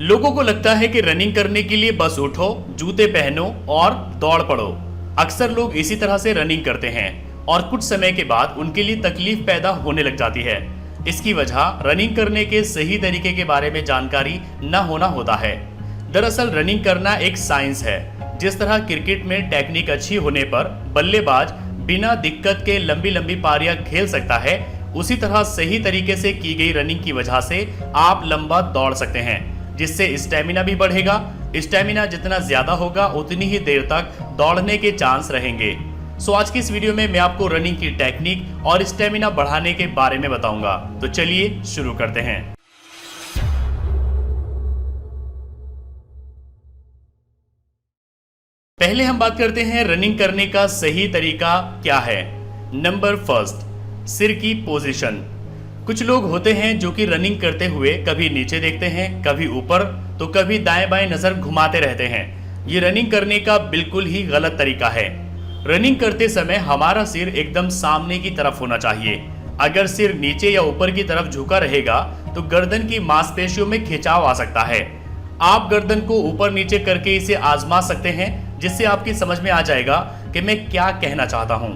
लोगों को लगता है कि रनिंग करने के लिए बस उठो, जूते पहनो और दौड़ पड़ो। अक्सर लोग इसी तरह से रनिंग करते हैं और कुछ समय के बाद उनके लिए तकलीफ पैदा होने लग जाती है। इसकी वजह रनिंग करने के सही तरीके के बारे में जानकारी न होना होता है। दरअसल रनिंग करना एक साइंस है। जिस तरह क्रिकेट में टेक्निक अच्छी होने पर बल्लेबाज बिना दिक्कत के लंबी लंबी पारियां खेल सकता है, उसी तरह सही तरीके से की गई रनिंग की वजह से आप लंबा दौड़ सकते हैं, जिससे स्टेमिना भी बढ़ेगा। स्टेमिना जितना ज्यादा होगा उतनी ही देर तक दौड़ने के चांस रहेंगे। सो आज की इस वीडियो में मैं आपको रनिंग की टेक्निक और स्टेमिना बढ़ाने के बारे में बताऊंगा। तो चलिए शुरू करते हैं। पहले हम बात करते हैं रनिंग करने का सही तरीका क्या है। नंबर फर्स्ट, सिर की पोजीशन। कुछ लोग होते हैं जो कि रनिंग करते हुए कभी नीचे देखते हैं, कभी ऊपर, तो कभी दाएं बाएं नजर घुमाते रहते हैं। ये रनिंग करने का बिल्कुल ही गलत तरीका है। रनिंग करते समय हमारा सिर एकदम सामने की तरफ होना चाहिए। अगर सिर नीचे या ऊपर की तरफ झुका रहेगा तो गर्दन की मांसपेशियों में खिंचाव आ सकता है। आप गर्दन को ऊपर नीचे करके इसे आजमा सकते हैं, जिससे आपकी समझ में आ जाएगा कि मैं क्या कहना चाहता हूँ।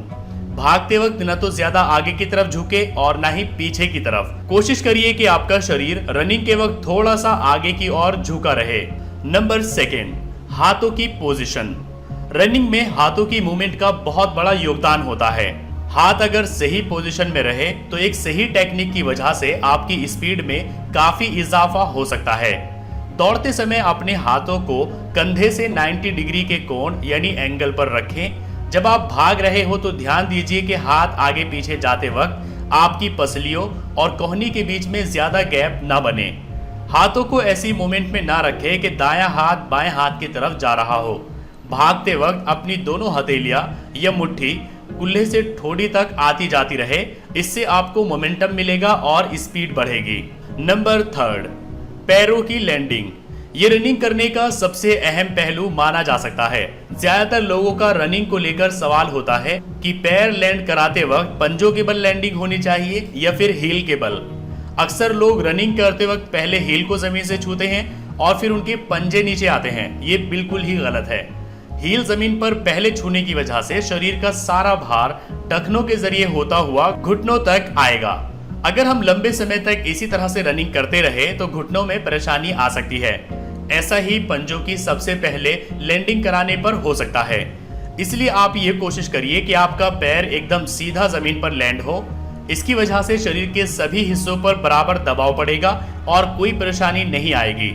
भागते वक्त न तो ज्यादा आगे की तरफ झुके और न ही पीछे की तरफ। कोशिश करिए कि आपका शरीर रनिंग के वक्त थोड़ा सा आगे की ओर झुका रहे। नंबर सेकेंड, हाथों की पोजीशन। रनिंग में हाथों की मूवमेंट का बहुत बड़ा योगदान होता है। हाथ अगर सही पोजीशन में रहे तो एक सही टेक्निक की वजह से आपकी स्पीड में काफी इजाफा हो सकता है। दौड़ते समय अपने हाथों को कंधे से 90 डिग्री के कोण यानी एंगल पर रखें। जब आप भाग रहे हो तो ध्यान दीजिए कि हाथ आगे पीछे जाते वक्त आपकी पसलियों और कोहनी के बीच में ज्यादा गैप ना बने। हाथों को ऐसी मूवमेंट में ना रखें कि दायां हाथ बाएं हाथ की तरफ जा रहा हो। भागते वक्त अपनी दोनों हथेलियां या मुट्ठी कुल्हे से ठोड़ी तक आती जाती रहे। इससे आपको मोमेंटम मिलेगा और स्पीड बढ़ेगी। नंबर थर्ड, पैरों की लैंडिंग। ये रनिंग करने का सबसे अहम पहलू माना जा सकता है। ज्यादातर लोगों का रनिंग को लेकर सवाल होता है कि पैर लैंड कराते वक्त पंजों के बल लैंडिंग होनी चाहिए या फिर हील के बल। अक्सर लोग रनिंग करते वक्त पहले हील को जमीन से छूते हैं और फिर उनके पंजे नीचे आते हैं। ये बिल्कुल ही गलत है। हील जमीन पर पहले छूने की वजह से शरीर का सारा भार टखनों के जरिए होता हुआ घुटनों तक आएगा। अगर हम लंबे समय तक इसी तरह से रनिंग करते रहे तो घुटनों में परेशानी आ सकती है। ऐसा ही पंजों की सबसे पहले लैंडिंग कराने पर हो सकता है। इसलिए आप ये कोशिश करिए कि आपका पैर एकदम सीधा जमीन पर लैंड हो। इसकी वजह से शरीर के सभी हिस्सों पर बराबर दबाव पड़ेगा और कोई परेशानी नहीं आएगी।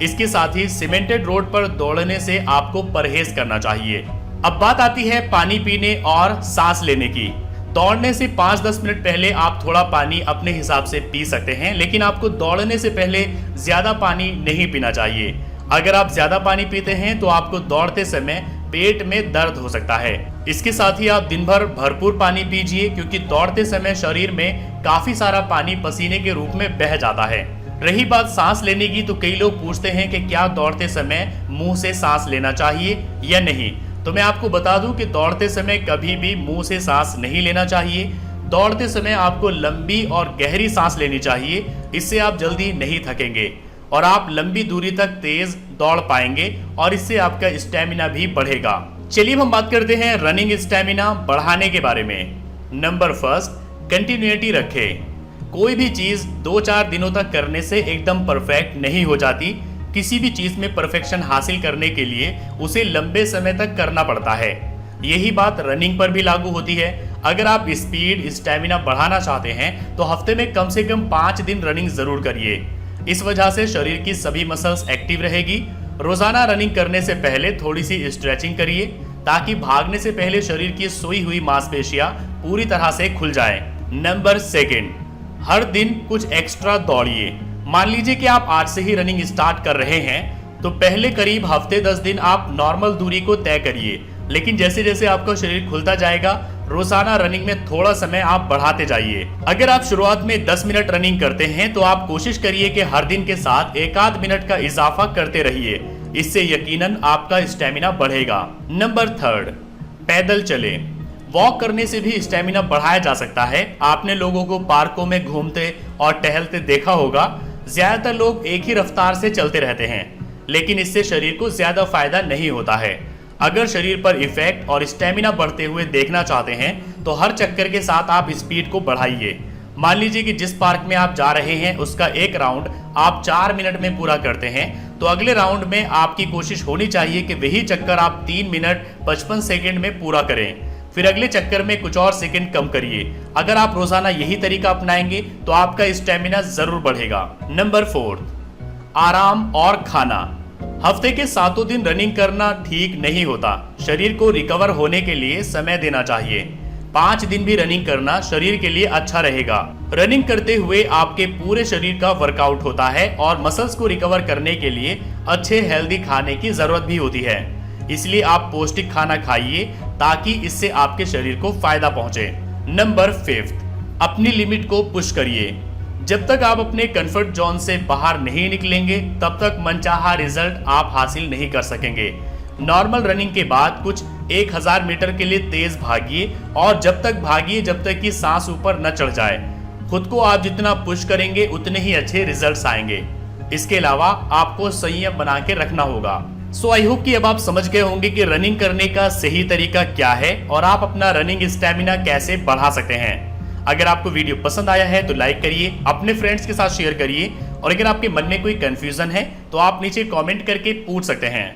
इसके साथ ही सीमेंटेड रोड पर दौड़ने से आपको परहेज करना चाहिए। अब बात आती है पानी पीने और सांस लेने की। दौड़ने से 5-10 मिनट पहले आप थोड़ा पानी अपने हिसाब से पी सकते हैं, लेकिन आपको दौड़ने से पहले ज्यादा पानी नहीं पीना चाहिए। अगर आप ज्यादा पानी पीते हैं तो आपको दौड़ते समय पेट में दर्द हो सकता है। इसके साथ ही आप दिन भर भरपूर पानी पीजिए, क्योंकि दौड़ते समय शरीर में काफी सारा पानी पसीने के रूप में बह जाता है। रही बात सांस लेने की, तो कई लोग पूछते हैं कि क्या दौड़ते समय मुंह से सांस लेना चाहिए या नहीं। तो मैं आपको बता दूं कि दौड़ते समय कभी भी मुंह से सांस नहीं लेना चाहिए। दौड़ते समय आपको लंबी और गहरी सांस लेनी चाहिए। इससे आप जल्दी नहीं थकेंगे और आप लंबी दूरी तक तेज दौड़ पाएंगे और इससे आपका स्टेमिना भी बढ़ेगा। चलिए हम बात करते हैं रनिंग स्टेमिना बढ़ाने के बारे में। नंबर फर्स्ट, कंटिन्यूटी रखें। कोई भी चीज 2-4 दिनों तक करने से एकदम परफेक्ट नहीं हो जाती। किसी भी चीज में परफेक्शन हासिल करने के लिए उसे लंबे समय तक करना पड़ता है। यही बात रनिंग पर भी लागू होती है। अगर आप स्पीड स्टेमिना बढ़ाना चाहते हैं तो हफ्ते में कम से कम 5 दिन रनिंग जरूर करिए। इस वजह से शरीर की सभी मसल्स एक्टिव रहेगी। रोजाना रनिंग करने से पहले थोड़ी सी स्ट्रेचिंग करिए, ताकि भागने से पहले शरीर की सोई हुई मांसपेशियां पूरी तरह से खुल जाए। नंबर सेकेंड, हर दिन कुछ एक्स्ट्रा दौड़िए। मान लीजिए कि आप आज से ही रनिंग स्टार्ट कर रहे हैं, तो पहले करीब हफ्ते 10 दिन आप नॉर्मल दूरी को तय करिए, लेकिन जैसे जैसे आपका शरीर खुलता जाएगा रोजाना रनिंग में थोड़ा समय आप बढ़ाते जाइए। अगर आप शुरुआत में 10 मिनट रनिंग करते हैं तो आप कोशिश करिए कि हर दिन के साथ 1-8 मिनट का इजाफा करते रहिए। इससे यकीनन आपका स्टेमिना बढ़ेगा। नंबर थर्ड, पैदल चले। वॉक करने से भी स्टेमिना बढ़ाया जा सकता है। आपने लोगों को पार्कों में घूमते और टहलते देखा होगा। ज्यादातर लोग एक ही रफ्तार से चलते रहते हैं, लेकिन इससे शरीर को ज्यादा फायदा नहीं होता है। अगर शरीर पर इफेक्ट और स्टेमिना बढ़ते हुए देखना चाहते हैं तो हर चक्कर के साथ आप स्पीड को बढ़ाइए। मान लीजिए कि जिस पार्क में आप जा रहे हैं उसका एक राउंड आप 4 मिनट में पूरा करते हैं, तो अगले राउंड में आपकी कोशिश होनी चाहिए कि वही चक्कर आप 3 मिनट 55 सेकंड में पूरा करें। फिर अगले चक्कर में कुछ और सेकंड कम करिए। अगर आप रोजाना यही तरीका अपनाएंगे तो आपका स्टेमिना जरूर बढ़ेगा। नंबर 4, आराम और खाना। हफ्ते के 7 दिन रनिंग करना ठीक नहीं होता। शरीर को रिकवर होने के लिए समय देना चाहिए। 5 दिन भी रनिंग करना शरीर के लिए अच्छा रहेगा। रनिंग करते हुए आपके पूरे शरीर का वर्कआउट होता है और मसल्स को रिकवर करने के लिए अच्छे हेल्दी खाने की जरूरत भी होती है। इसलिए आप पौष्टिक खाना खाइए ताकि इससे आपके शरीर को फायदा पहुंचे। नंबर 5, अपनी लिमिट को पुश करिए। जब तक आप अपने कंफर्ट जोन से बाहर नहीं निकलेंगे तब तक मनचाहा रिजल्ट आप हासिल नहीं कर सकेंगे। नॉर्मल रनिंग के बाद कुछ 1000 मीटर के लिए तेज भागिए और जब तक भागिए जब तक कि सांस ऊपर न चढ़ जाए। खुद को आप जितना पुश करेंगे उतने ही अच्छे रिजल्ट्स आएंगे। इसके अलावा आपको संयम बना के रखना होगा। सो आई होप कि अब आप समझ गए होंगे कि रनिंग करने का सही तरीका क्या है और आप अपना रनिंग स्टेमिना कैसे बढ़ा सकते हैं। अगर आपको वीडियो पसंद आया है तो लाइक करिए, अपने फ्रेंड्स के साथ शेयर करिए और अगर आपके मन में कोई कंफ्यूजन है तो आप नीचे कमेंट करके पूछ सकते हैं।